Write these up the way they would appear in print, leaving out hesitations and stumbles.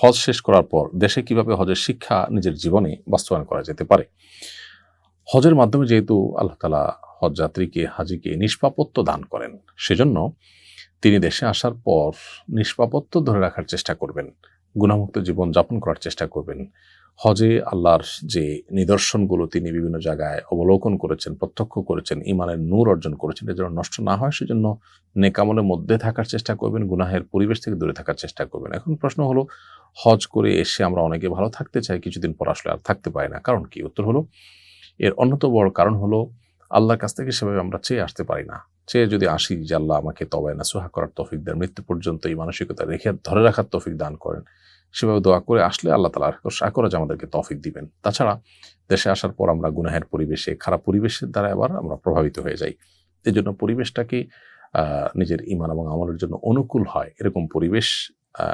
হজ শেষ করার পর দেশে কিভাবে হজের শিক্ষা নিজের জীবনে বাস্তবায়ন করা যেতে পারে। হজের মাধ্যমে যেহেতু আল্লাহ তাআলা হজ যাত্রীকে হাজিকে নিষ্পাপত্ব দান করেন, সেজন্য তিনি দেশে আসার পর নিষ্পাপত্ব ধরে রাখার চেষ্টা করবেন, গুনাহমুক্ত জীবন যাপন করার চেষ্টা করবেন। হজে আল্লাহর যে নিদর্শনগুলো তিনি বিভিন্ন জায়গায় অবলোকন করেছেন, প্রত্যক্ষ করেছেন, ঈমানের নূর অর্জন করেছেন, এ যেন নষ্ট না হয় সেজন্য নেক আমলের মধ্যে থাকার চেষ্টা করবেন, গুনাহের পরিবেশ থেকে দূরে থাকার চেষ্টা করবেন। এখন প্রশ্ন হলো, হজ করে এসে আমরা অনেকে ভালো থাকতে চাই, কিছুদিন পর আসলে আর থাকতে পারি না, কারণ কি? উত্তর হলো, এর অন্যতম বড় কারণ হলো আল্লাহর কাছ থেকে সেভাবে আমরা চেয়ে আসতে পারি না। চেয়ে যদি আসি যে আল্লাহ আমাকে তওবা নাসুহা করার তৌফিক দেন, মৃত্যু পর্যন্ত এই মানসিকতা রেখে ধরে রাখার তৌফিক দান করেন, সেভাবে দোয়া করে আসলে আল্লাহ তাআলা আশা করা যে আমাদেরকে তৌফিক দিবেন। তাছাড়া দেশে আসার পর আমরা গুনাহের পরিবেশে, খারাপ পরিবেশের দ্বারা আবার আমরা প্রভাবিত হয়ে যাই। এজন্য পরিবেশটাকে নিজের ঈমান এবং আমলের জন্য অনুকূল হয় এরকম পরিবেশ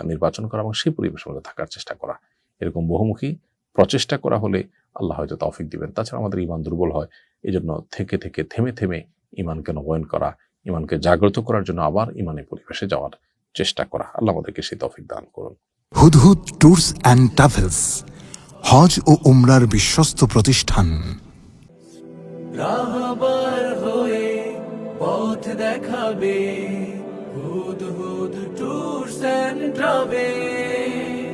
নির্বাচন করা এবং সেই পরিবেশের মধ্যে থাকার চেষ্টা করা। এরকম বহুমুখী প্রচেষ্টা করা হলে আল্লাহ হয়তো তৌফিক দিবেন। তাছাড়া আমাদের ঈমান দুর্বল হয়, এজন্য থেকে থেমে ঈমানকে নবায়ন করা, ঈমানকে জাগ্রত করার জন্য আবার ঈমানের পরিবেশে যাওয়ার চেষ্টা করা। আল্লাহ আমাদেরকে সেই তৌফিক দান করুন। হুদহুদ ট্যুরস অ্যান্ড ট্রাভেলস, হজ ও উমরার বিশ্বস্ত প্রতিষ্ঠান। রাহবার হয়ে পথ দেখাবে হুদহুদ ট্যুরস অ্যান্ড ট্রাভেলস।